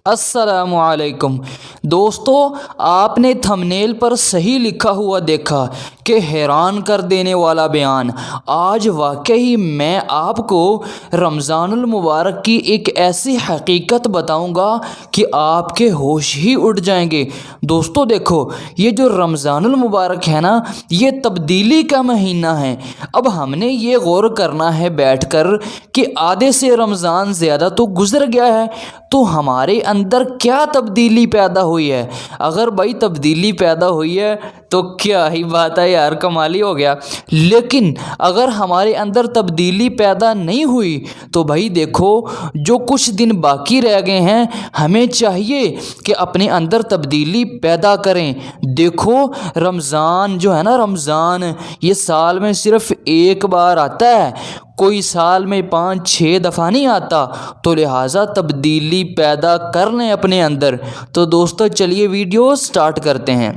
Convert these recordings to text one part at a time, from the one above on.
السلام علیکم دوستو، آپ نے تھمبنیل پر صحیح لکھا ہوا دیکھا کہ حیران کر دینے والا بیان۔ آج واقعی میں آپ کو رمضان المبارک کی ایک ایسی حقیقت بتاؤں گا کہ آپ کے ہوش ہی اڑ جائیں گے۔ دوستو دیکھو، یہ جو رمضان المبارک ہے نا، یہ تبدیلی کا مہینہ ہے۔ اب ہم نے یہ غور کرنا ہے بیٹھ کر کہ آدھے سے رمضان زیادہ تو گزر گیا ہے، تو ہمارے اندر کیا تبدیلی پیدا ہوئی ہے۔ اگر بھائی تبدیلی پیدا ہوئی ہے تو کیا ہی بات ہے یار، کمالی ہو گیا۔ لیکن اگر ہمارے اندر تبدیلی پیدا نہیں ہوئی تو بھائی دیکھو، جو کچھ دن باقی رہ گئے ہیں ہمیں چاہیے کہ اپنے اندر تبدیلی پیدا کریں۔ دیکھو رمضان جو ہے نا، رمضان یہ سال میں صرف ایک بار آتا ہے، کوئی سال میں 5-6 دفعہ نہیں آتا، تو لہٰذا تبدیلی پیدا کر لیں اپنے اندر۔ تو دوستو چلیے ویڈیو سٹارٹ کرتے ہیں۔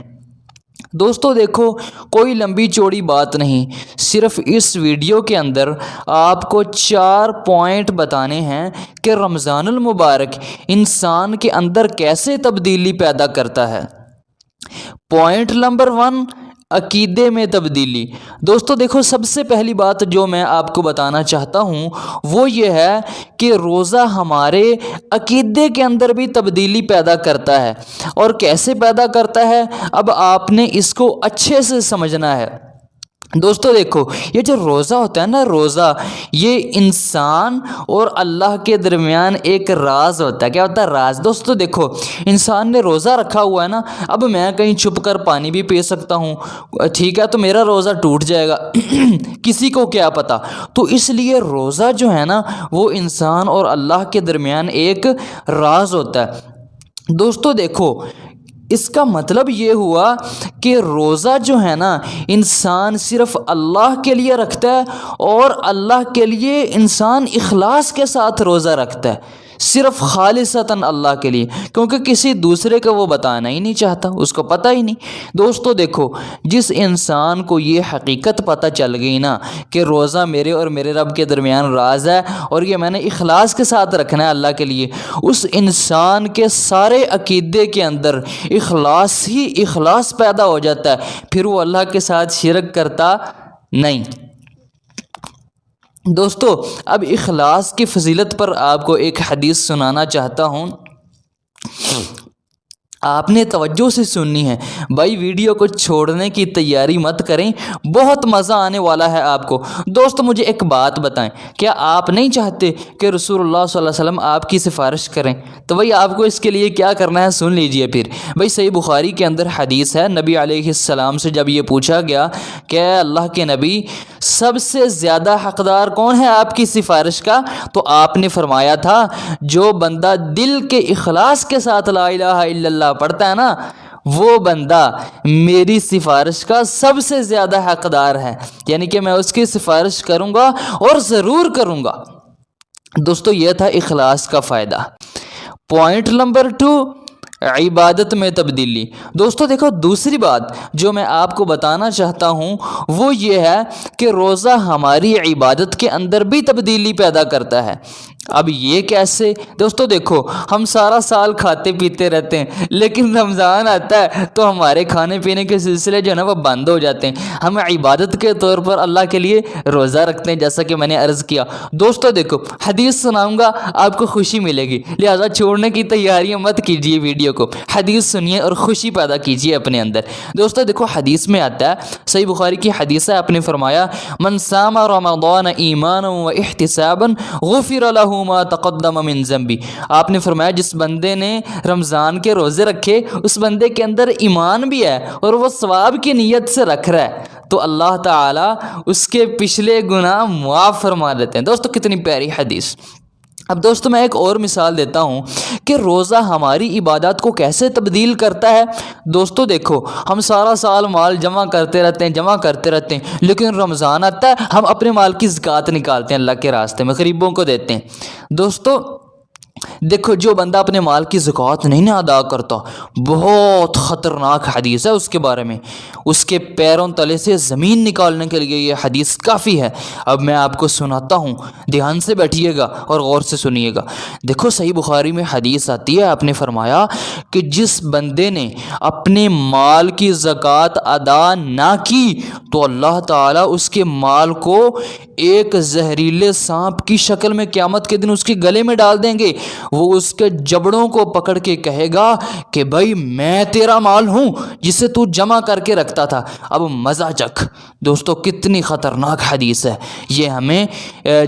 دوستو دیکھو، کوئی لمبی چوڑی بات نہیں، صرف اس ویڈیو کے اندر آپ کو 4 پوائنٹ بتانے ہیں کہ رمضان المبارک انسان کے اندر کیسے تبدیلی پیدا کرتا ہے۔ پوائنٹ نمبر 1، عقیدے میں تبدیلی۔ دوستو دیکھو، سب سے پہلی بات جو میں آپ کو بتانا چاہتا ہوں وہ یہ ہے کہ روزہ ہمارے عقیدے کے اندر بھی تبدیلی پیدا کرتا ہے۔ اور کیسے پیدا کرتا ہے، اب آپ نے اس کو اچھے سے سمجھنا ہے۔ دوستو دیکھو، یہ جو روزہ ہوتا ہے نا، روزہ یہ انسان اور اللہ کے درمیان ایک راز ہوتا ہے۔ کیا ہوتا ہے؟ راز۔ دوستو دیکھو، انسان نے روزہ رکھا ہوا ہے نا، اب میں کہیں چھپ کر پانی بھی پی سکتا ہوں، ٹھیک ہے، تو میرا روزہ ٹوٹ جائے گا، کسی کو کیا پتا۔ تو اس لیے روزہ جو ہے نا، وہ انسان اور اللہ کے درمیان ایک راز ہوتا ہے۔ دوستو دیکھو، اس کا مطلب یہ ہوا کہ روزہ جو ہے نا، انسان صرف اللہ کے لیے رکھتا ہے، اور اللہ کے لیے انسان اخلاص کے ساتھ روزہ رکھتا ہے، صرف خالصتاً اللہ کے لیے، کیونکہ کسی دوسرے کو وہ بتانا ہی نہیں چاہتا، اس کو پتہ ہی نہیں۔ دوستو دیکھو، جس انسان کو یہ حقیقت پتہ چل گئی نا کہ روزہ میرے اور میرے رب کے درمیان راز ہے، اور یہ میں نے اخلاص کے ساتھ رکھنا ہے اللہ کے لیے، اس انسان کے سارے عقیدے کے اندر اخلاص ہی اخلاص پیدا ہو جاتا ہے، پھر وہ اللہ کے ساتھ شرک کرتا نہیں۔ دوستو اب اخلاص کی فضیلت پر آپ کو ایک حدیث سنانا چاہتا ہوں، آپ نے توجہ سے سننی ہے بھائی، ویڈیو کو چھوڑنے کی تیاری مت کریں، بہت مزہ آنے والا ہے آپ کو۔ دوستو مجھے ایک بات بتائیں، کیا آپ نہیں چاہتے کہ رسول اللہ صلی اللہ علیہ وسلم آپ کی سفارش کریں؟ تو بھائی آپ کو اس کے لیے کیا کرنا ہے سن لیجئے پھر۔ بھائی صحیح بخاری کے اندر حدیث ہے، نبی علیہ السلام سے جب یہ پوچھا گیا کہ اللہ کے نبی سب سے زیادہ حقدار کون ہے آپ کی سفارش کا، تو آپ نے فرمایا تھا جو بندہ دل کے اخلاص کے ساتھ لا الہ الا اللہ پڑھتا ہے نا، وہ بندہ میری سفارش کا سب سے زیادہ حقدار ہے، یعنی کہ میں اس کی سفارش کروں گا اور ضرور کروں گا۔ دوستو یہ تھا اخلاص کا فائدہ۔ پوائنٹ نمبر 2، عبادت میں تبدیلی۔ دوستو دیکھو، دوسری بات جو میں آپ کو بتانا چاہتا ہوں وہ یہ ہے کہ روزہ ہماری عبادت کے اندر بھی تبدیلی پیدا کرتا ہے۔ اب یہ کیسے؟ دوستو دیکھو، ہم سارا سال کھاتے پیتے رہتے ہیں، لیکن رمضان آتا ہے تو ہمارے کھانے پینے کے سلسلے جو ہے نا وہ بند ہو جاتے ہیں۔ ہم عبادت کے طور پر اللہ کے لیے روزہ رکھتے ہیں، جیسا کہ میں نے عرض کیا۔ دوستو دیکھو، حدیث سناؤں گا، آپ کو خوشی ملے گی، لہذا چھوڑنے کی تیاریاں مت کیجیے، ویڈیو کو حدیث سنیے اور خوشی پیدا کیجیے اپنے اندر۔ دوستو دیکھو، حدیث میں آتا ہے، صحیح بخاری کی حدیث ہے، آپ نے فرمایا من صام رمضان ایمانا و احتسابا غفر له ما تقدم من ذنبی۔ آپ نے فرمایا جس بندے نے رمضان کے روزے رکھے، اس بندے کے اندر ایمان بھی ہے اور وہ ثواب کی نیت سے رکھ رہا ہے، تو اللہ تعالیٰ اس کے پچھلے گناہ معاف فرما دیتے ہیں۔ دوستو کتنی پیاری حدیث۔ اب دوستو میں ایک اور مثال دیتا ہوں کہ روزہ ہماری عبادات کو کیسے تبدیل کرتا ہے۔ دوستو دیکھو، ہم سارا سال مال جمع کرتے رہتے ہیں، لیکن رمضان آتا ہے ہم اپنے مال کی زکوٰۃ نکالتے ہیں، اللہ کے راستے میں غریبوں کو دیتے ہیں۔ دوستو دیکھو جو بندہ اپنے مال کی زکوٰۃ نہیں نہ ادا کرتا، بہت خطرناک حدیث ہے اس کے بارے میں، اس کے پیروں تلے سے زمین نکالنے کے لیے یہ حدیث کافی ہے۔ اب میں آپ کو سناتا ہوں، دھیان سے بیٹھیے گا اور غور سے سنیے گا۔ دیکھو صحیح بخاری میں حدیث آتی ہے، آپ نے فرمایا کہ جس بندے نے اپنے مال کی زکوٰۃ ادا نہ کی تو اللہ تعالیٰ اس کے مال کو ایک زہریلے سانپ کی شکل میں قیامت کے دن اس کے گلے میں ڈال دیں گے۔ وہ اس کے جبڑوں کو پکڑ کے کہے گا کہ بھائی میں تیرا مال ہوں جسے تو جمع کر کے رکھتا تھا، اب مزہ چکھ۔ دوستو کتنی خطرناک حدیث ہے، یہ ہمیں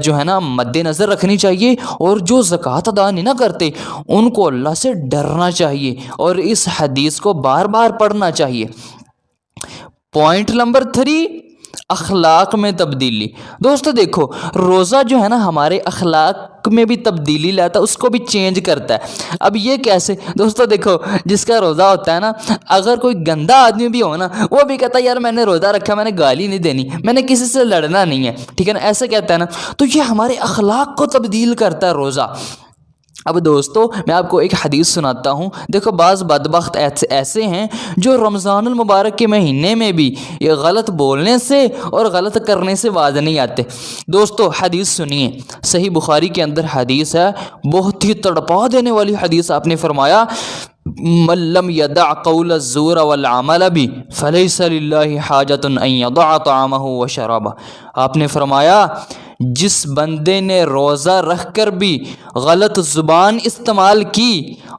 جو ہے نا مد نظر رکھنی چاہیے، اور جو زکوٰۃ ادا نہیں نہ کرتے ان کو اللہ سے ڈرنا چاہیے اور اس حدیث کو بار بار پڑھنا چاہیے۔ پوائنٹ نمبر 3، اخلاق میں تبدیلی۔ دوستو دیکھو روزہ جو ہے نا ہمارے اخلاق میں بھی تبدیلی لاتا ہے، اس کو بھی چینج کرتا ہے۔ اب یہ کیسے؟ دوستو دیکھو جس کا روزہ ہوتا ہے نا، اگر کوئی گندا آدمی بھی ہو نا، وہ بھی کہتا ہے یار میں نے روزہ رکھا، میں نے گالی نہیں دینی، میں نے کسی سے لڑنا نہیں ہے، ٹھیک ہے نا، ایسے کہتا ہے نا، تو یہ ہمارے اخلاق کو تبدیل کرتا ہے روزہ۔ اب دوستو میں آپ کو ایک حدیث سناتا ہوں۔ دیکھو بعض بدبخت ایسے ہیں جو رمضان المبارک کے مہینے میں بھی یہ غلط بولنے سے اور غلط کرنے سے باز نہیں آتے۔ دوستو حدیث سنیے، صحیح بخاری کے اندر حدیث ہے، بہت ہی تڑپا دینے والی حدیث۔ آپ نے فرمایا من لم يدع قول الزور والعمل به فليس لله حاجة ان يضع طعامه وشرابه۔ آپ نے فرمایا جس بندے نے روزہ رکھ کر بھی غلط زبان استعمال کی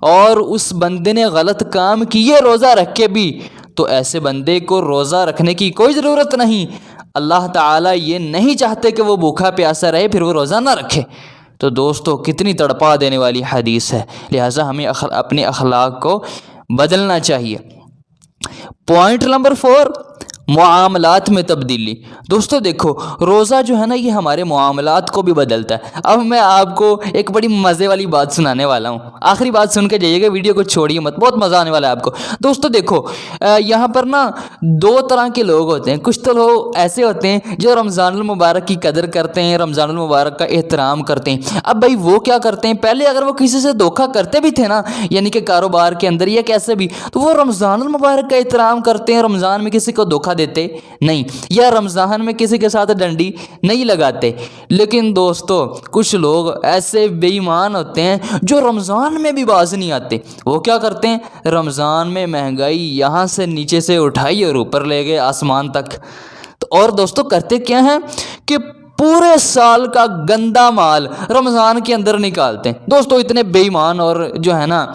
اور اس بندے نے غلط کام کیے روزہ رکھ کے بھی، تو ایسے بندے کو روزہ رکھنے کی کوئی ضرورت نہیں۔ اللہ تعالیٰ یہ نہیں چاہتے کہ وہ بھوکا پیاسا رہے پھر وہ روزہ نہ رکھے۔ تو دوستو کتنی تڑپا دینے والی حدیث ہے، لہٰذا ہمیں اپنے اخلاق کو بدلنا چاہیے۔ پوائنٹ نمبر 4، معاملات میں تبدیلی۔ دوستو دیکھو روزہ جو ہے نا یہ ہمارے معاملات کو بھی بدلتا ہے۔ اب میں آپ کو ایک بڑی مزے والی بات سنانے والا ہوں، آخری بات سن کے جائیے گا، ویڈیو کو چھوڑیے مت، بہت مزہ آنے والا ہے آپ کو۔ دوستو دیکھو یہاں پر نا 2 طرح کے لوگ ہوتے ہیں۔ کچھ تو لوگ ایسے ہوتے ہیں جو رمضان المبارک کی قدر کرتے ہیں، رمضان المبارک کا احترام کرتے ہیں۔ اب بھائی وہ کیا کرتے ہیں، پہلے اگر وہ کسی سے دھوکہ کرتے بھی تھے نا، یعنی کہ کاروبار کے اندر یا کیسے بھی، تو وہ رمضان المبارک کا احترام کرتے ہیں، رمضان میں کسی کو دھوکہ دیتے نہیں، یا رمضان میں کسی کے ساتھ ڈنڈی نہیں لگاتے۔ لیکن دوستو کچھ لوگ ایسے بے ایمان ہوتے ہیں جو رمضان میں بھی باز نہیں آتے۔ وہ کیا کرتے ہیں، رمضان میں مہنگائی یہاں سے نیچے سے اٹھائی اور اوپر لے گئے آسمان تک۔ تو اور دوستو کرتے کیا ہیں کہ پورے سال کا گندا مال رمضان کے اندر نکالتے ہیں۔ دوستو اتنے بے ایمان اور جو ہے نا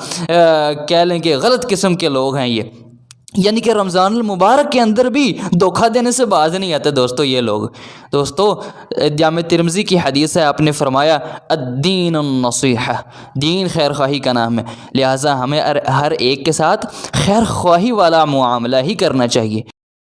کہہ لیں کہ غلط قسم کے لوگ ہیں یہ، یعنی کہ رمضان المبارک کے اندر بھی دھوکہ دینے سے باز نہیں آتے دوستو یہ لوگ۔ دوستو جامع ترمذی کی حدیث ہے، آپ نے فرمایا الدین النصیحہ، دین خیر خواہی کا نام ہے، لہٰذا ہمیں ہر ایک کے ساتھ خیر خواہی والا معاملہ ہی کرنا چاہیے۔